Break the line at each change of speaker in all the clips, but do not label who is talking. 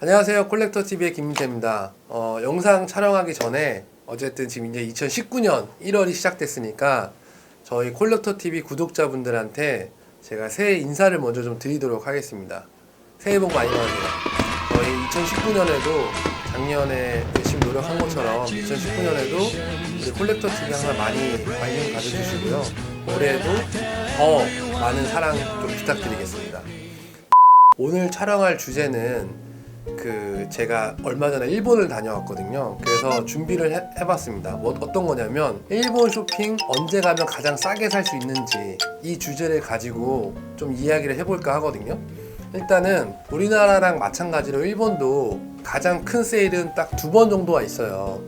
안녕하세요. 콜렉터TV의 김민태입니다. 영상 촬영하기 전에 어쨌든 지금 이제 2019년 1월이 시작됐으니까 저희 콜렉터TV 구독자분들한테 제가 새해 인사를 먼저 좀 드리도록 하겠습니다. 새해 복 많이 받으세요. 저희 2019년에도 작년에 열심히 노력한 것처럼 2019년에도 우리 콜렉터TV 항상 많이 관심 가져주시고요. 올해에도 더 많은 사랑 좀 부탁드리겠습니다. 오늘 촬영할 주제는 제가 얼마 전에 일본을 다녀왔거든요. 그래서 준비를 해봤습니다. 어떤 거냐면 일본 쇼핑 언제 가면 가장 싸게 살 수 있는지 이 주제를 가지고 좀 이야기를 해볼까 하거든요. 일단은 우리나라랑 마찬가지로 일본도 가장 큰 세일은 딱 2번 정도가 있어요.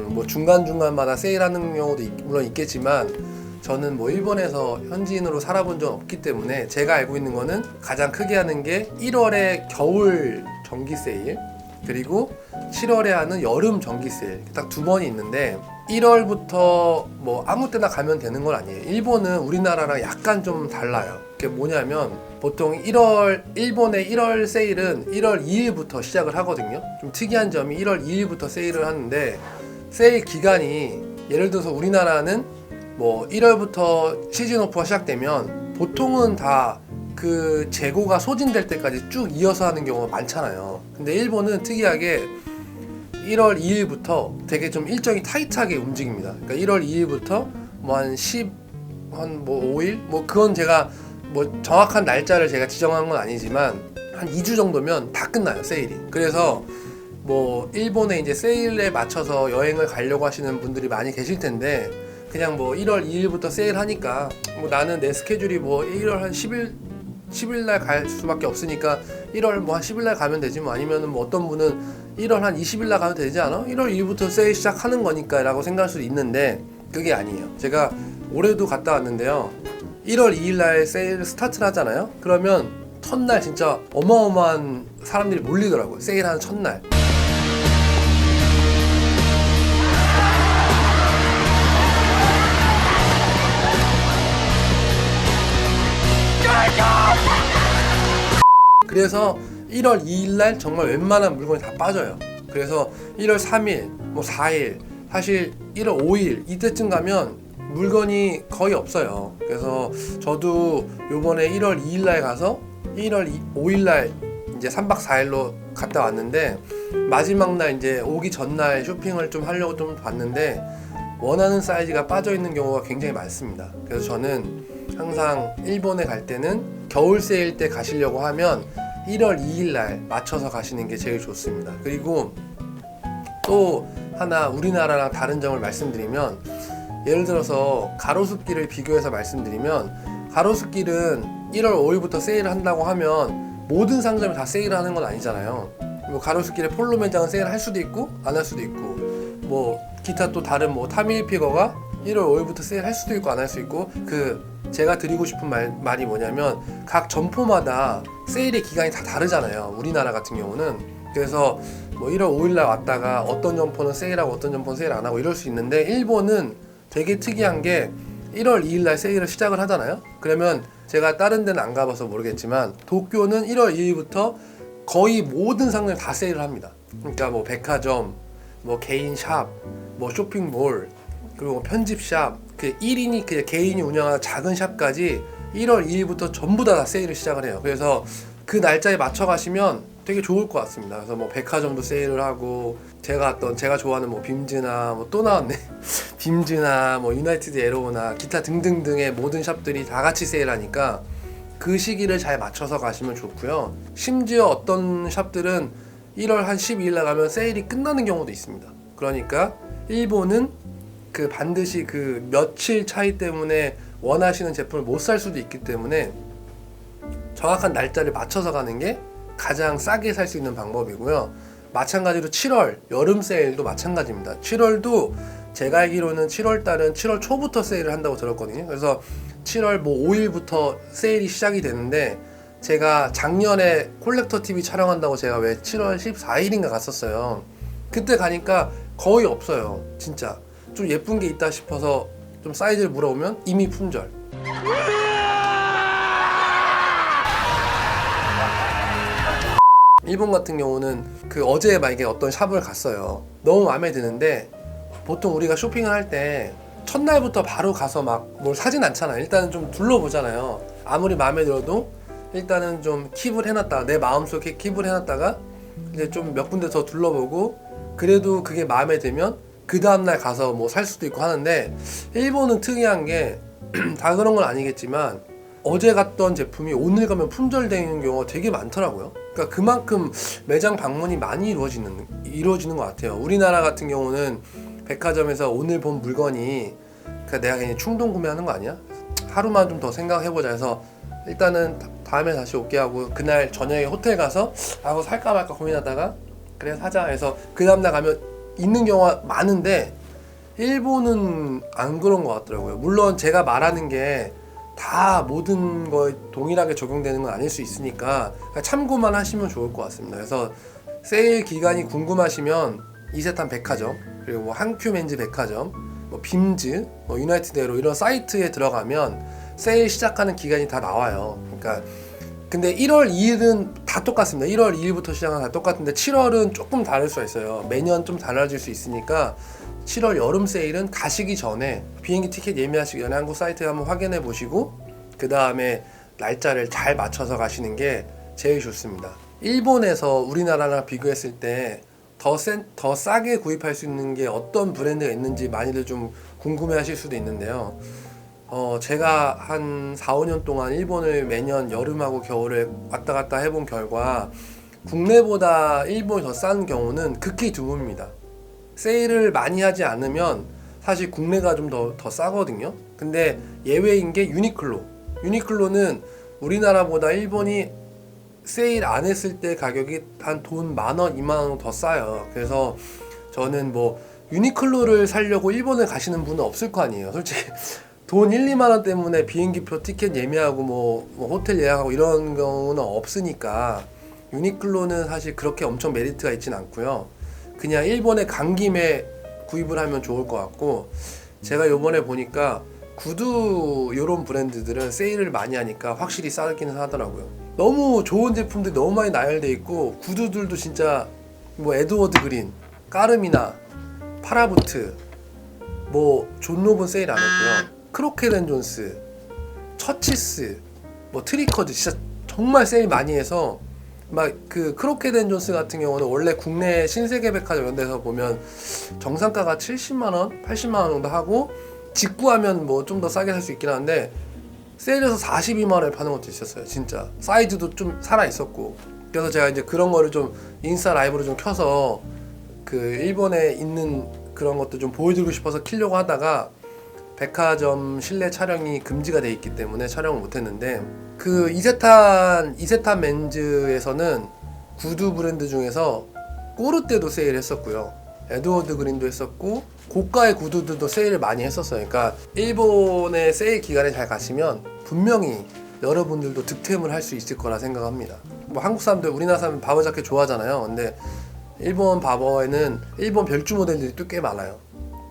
뭐 중간중간마다 세일하는 경우도 물론 있겠지만 저는 뭐 일본에서 현지인으로 살아본 적은 없기 때문에 제가 알고 있는 거는 가장 크게 하는 게 1월에 겨울 정기 세일, 그리고 7월에 하는 여름 정기 세일, 딱 2번이 있는데 1월부터 뭐 아무 때나 가면 되는 건 아니에요. 일본은 우리나라랑 약간 좀 달라요. 그게 뭐냐면 보통 일본의 1월 세일은 1월 2일부터 시작을 하거든요. 좀 특이한 점이 1월 2일부터 세일을 하는데 세일 기간이 예를 들어서 우리나라는 뭐 1월부터 시즌 오프가 시작되면 보통은 다 그 재고가 소진될 때까지 쭉 이어서 하는 경우가 많잖아요. 근데 일본은 특이하게 1월 2일부터 되게 좀 일정이 타이트하게 움직입니다. 그러니까 1월 2일부터 뭐 한 5일? 뭐 그건 제가 뭐 정확한 날짜를 제가 지정한 건 아니지만 한 2주 정도면 다 끝나요, 세일이. 그래서 뭐 일본에 이제 세일에 맞춰서 여행을 가려고 하시는 분들이 많이 계실 텐데 그냥 뭐 1월 2일부터 세일하니까 뭐 나는 내 스케줄이 뭐 1월 한 10일 날 갈 수밖에 없으니까 1월 뭐 한 10일 날 가면 되지 뭐, 아니면은 뭐 어떤 분은 1월 한 20일 날 가도 되지 않아? 1월 2일부터 세일 시작하는 거니까 라고 생각할 수도 있는데 그게 아니에요. 제가 올해도 갔다 왔는데요. 1월 2일 날 세일 스타트를 하잖아요. 그러면 첫날 진짜 어마어마한 사람들이 몰리더라고요. 세일하는 첫날. 그래서 1월 2일날 정말 웬만한 물건이 다 빠져요. 그래서 1월 3일, 뭐 4일, 사실 1월 5일 이때쯤 가면 물건이 거의 없어요. 그래서 저도 요번에 1월 2일날 가서 1월 5일날 이제 3박 4일로 갔다 왔는데 마지막 날 이제 오기 전날 쇼핑을 좀 하려고 좀 봤는데 원하는 사이즈가 빠져있는 경우가 굉장히 많습니다. 그래서 저는 항상 일본에 갈 때는 겨울 세일 때 가시려고 하면 1월 2일 날 맞춰서 가시는 게 제일 좋습니다. 그리고 또 하나 우리나라랑 다른 점을 말씀드리면 예를 들어서 가로수길을 비교해서 말씀드리면 가로수길은 1월 5일부터 세일을 한다고 하면 모든 상점이 다 세일을 하는 건 아니잖아요. 뭐 가로수길에 폴로 매장은 세일을 할 수도 있고 안 할 수도 있고 뭐 기타 또 다른 뭐 타밀피거가 1월 5일부터 세일할 수도 있고 안 할 수 있고 제가 드리고 싶은 말이 뭐냐면 각 점포마다 세일의 기간이 다 다르잖아요. 우리나라 같은 경우는. 그래서 뭐 1월 5일날 왔다가 어떤 점포는 세일하고 어떤 점포는 세일 안 하고 이럴 수 있는데 일본은 되게 특이한 게 1월 2일날 세일을 시작을 하잖아요. 그러면 제가 다른 데는 안 가봐서 모르겠지만 도쿄는 1월 2일부터 거의 모든 상점이 다 세일을 합니다. 그러니까 뭐 백화점, 뭐 개인 샵, 뭐 쇼핑몰, 그리고 뭐 편집샵, 1인이 개인이 운영하는 작은 샵까지 1월 2일부터 전부 다 세일을 시작을 해요. 그래서 그 날짜에 맞춰 가시면 되게 좋을 것 같습니다. 그래서 뭐 백화점도 세일을 하고 제가 좋아하는 뭐 빔즈나 뭐 또 나왔네 빔즈나 뭐 유나이티드 에로우나 기타 등등등의 모든 샵들이 다 같이 세일하니까 그 시기를 잘 맞춰서 가시면 좋고요. 심지어 어떤 샵들은 1월 한 12일 나가면 세일이 끝나는 경우도 있습니다. 그러니까 일본은 반드시 며칠 차이 때문에 원하시는 제품을 못 살 수도 있기 때문에 정확한 날짜를 맞춰서 가는 게 가장 싸게 살 수 있는 방법이고요. 마찬가지로 7월 여름 세일도 마찬가지입니다. 7월도 제가 알기로는 7월 달은 7월 초부터 세일을 한다고 들었거든요. 그래서 7월 뭐 5일부터 세일이 시작이 되는데 제가 작년에 콜렉터 TV 촬영한다고 제가 왜 7월 14일인가 갔었어요. 그때 가니까 거의 없어요. 진짜 좀 예쁜 게 있다 싶어서 좀 사이즈를 물어보면 이미 품절. 일본 같은 경우는 그 어제 만약에 어떤 샵을 갔어요. 너무 마음에 드는데 보통 우리가 쇼핑을 할 때 첫날부터 바로 가서 막 뭘 사진 않잖아요. 일단은 좀 둘러보잖아요. 아무리 마음에 들어도 일단은 좀 킵을 해놨다가 내 마음속에 킵을 해놨다가 이제 좀 몇 군데 더 둘러보고 그래도 그게 마음에 들면 그 다음날 가서 뭐 살 수도 있고 하는데 일본은 특이한 게 다 그런 건 아니겠지만 어제 갔던 제품이 오늘 가면 품절되는 경우가 되게 많더라고요. 그러니까 그만큼 매장 방문이 많이 이루어지는 것 같아요. 우리나라 같은 경우는 백화점에서 오늘 본 물건이 그러니까 내가 그냥 충동 구매하는 거 아니야? 하루만 좀 더 생각해보자 해서 일단은 다음에 다시 올게 하고 그날 저녁에 호텔 가서 그거 살까 말까 고민하다가 그래 사자 해서 그 다음날 가면 있는 경우가 많은데 일본은 안 그런 것 같더라고요. 물론 제가 말하는 게 다 모든 거에 동일하게 적용되는 건 아닐 수 있으니까 참고만 하시면 좋을 것 같습니다. 그래서 세일 기간이 궁금하시면 이세탄 백화점 그리고 뭐 한큐멘즈 백화점 뭐 빔즈 뭐 유나이티드 에로 이런 사이트에 들어가면 세일 시작하는 기간이 다 나와요. 그러니까 근데 1월 2일은 다 똑같습니다. 1월 2일부터 시작은 다 똑같은데 7월은 조금 다를 수가 있어요. 매년 좀 달라질 수 있으니까 7월 여름 세일은 가시기 전에 비행기 티켓 예매하시기 전에 한국 사이트에 한번 확인해 보시고 그 다음에 날짜를 잘 맞춰서 가시는 게 제일 좋습니다. 일본에서 우리나라랑 비교했을 때 더 싸게 구입할 수 있는 게 어떤 브랜드가 있는지 많이들 좀 궁금해 하실 수도 있는데요. 제가 한 4, 5년 동안 일본을 매년 여름하고 겨울을 왔다 갔다 해본 결과 국내보다 일본이 더 싼 경우는 극히 드뭅니다. 세일을 많이 하지 않으면 사실 국내가 좀 더 싸거든요. 근데 예외인 게 유니클로. 유니클로는 우리나라보다 일본이 세일 안 했을 때 가격이 한 돈 10,000원, 20,000원 더 싸요. 그래서 저는 뭐 유니클로를 사려고 일본을 가시는 분은 없을 거 아니에요. 솔직히 돈 1, 2만원 때문에 비행기표 티켓 예매하고 뭐 호텔 예약하고 이런 경우는 없으니까 유니클로는 사실 그렇게 엄청 메리트가 있진 않고요. 그냥 일본에 간 김에 구입을 하면 좋을 것 같고 제가 요번에 보니까 구두 요런 브랜드들은 세일을 많이 하니까 확실히 싸기는 하더라고요. 너무 좋은 제품들이 너무 많이 나열돼 있고 구두들도 진짜 뭐 에드워드 그린, 까르미나, 파라부트, 뭐 존로븐 세일 안 했고요. 크로켓 앤 존스, 처치스, 뭐 트리커즈 진짜 정말 세일 많이 해서 막 그 크로켓 앤 존스 같은 경우는 원래 국내 신세계백화점 이런 데서 보면 정상가가 70만원, 80만원 정도 하고 직구하면 뭐 좀 더 싸게 살 수 있긴 한데 세일해서 42만원에 파는 것도 있었어요. 진짜 사이즈도 좀 살아 있었고 그래서 제가 이제 그런 거를 좀 인스타 라이브로 좀 켜서 그 일본에 있는 그런 것도 좀 보여드리고 싶어서 키려고 하다가 백화점 실내 촬영이 금지가 돼 있기 때문에 촬영을 못했는데 그 이세탄 맨즈에서는 구두 브랜드 중에서 꼬르떼도 세일했었고요. 에드워드 그린도 했었고 고가의 구두들도 세일을 많이 했었어요. 그러니까 일본의 세일 기간에 잘 가시면 분명히 여러분들도 득템을 할 수 있을 거라 생각합니다. 뭐 한국 사람들, 우리나라 사람 바버 자켓 좋아하잖아요. 근데 일본 바버에는 일본 별주 모델들이 또 꽤 많아요.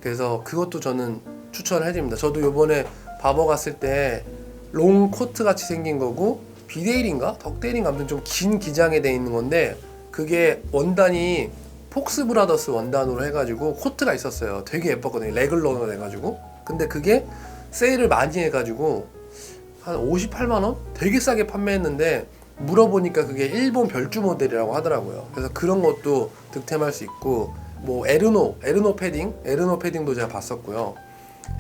그래서 그것도 저는 추천을 해드립니다. 저도 요번에 바버 갔을 때 롱 코트 같이 생긴 거고 비데일인가? 덕데일인가? 아무튼 좀 긴 기장에 돼 있는 건데 그게 원단이 폭스 브라더스 원단으로 해가지고 코트가 있었어요. 되게 예뻤거든요. 레글러가 돼가지고. 근데 그게 세일을 많이 해가지고 한 58만원? 되게 싸게 판매했는데 물어보니까 그게 일본 별주 모델이라고 하더라고요. 그래서 그런 것도 득템할 수 있고 뭐 에르노 패딩도 제가 봤었고요.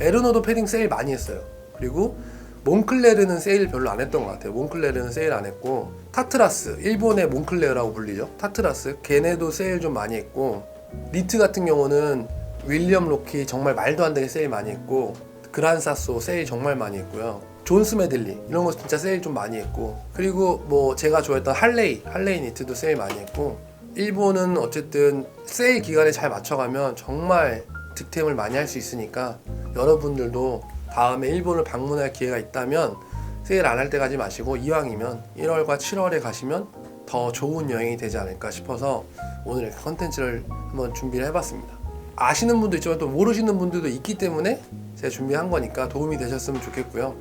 에르노도 패딩 세일 많이 했어요. 그리고 몽클레르는 세일 별로 안 했던 것 같아요. 몽클레르는 세일 안 했고 타트라스, 일본의 몽클레르라고 불리죠. 타트라스, 걔네도 세일 좀 많이 했고 니트 같은 경우는 윌리엄 로키 정말 말도 안 되게 세일 많이 했고 그란사소 세일 정말 많이 했고요. 존스 메들리 이런 거 진짜 세일 좀 많이 했고 그리고 뭐 제가 좋아했던 할레이 니트도 세일 많이 했고 일본은 어쨌든 세일 기간에 잘 맞춰가면 정말 득템을 많이 할 수 있으니까 여러분들도 다음에 일본을 방문할 기회가 있다면 세일 안 할 때 가지 마시고 이왕이면 1월과 7월에 가시면 더 좋은 여행이 되지 않을까 싶어서 오늘 이렇게 컨텐츠를 한번 준비를 해봤습니다. 아시는 분도 있지만 또 모르시는 분들도 있기 때문에 제가 준비한 거니까 도움이 되셨으면 좋겠고요.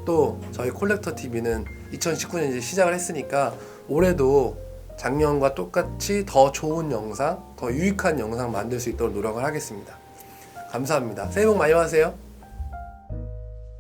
또 저희 콜렉터 TV는 2019년 이제 시작을 했으니까 올해도 작년과 똑같이 더 좋은 영상, 더 유익한 영상 만들 수 있도록 노력을 하겠습니다. 감사합니다. 새해 복 많이 받으세요.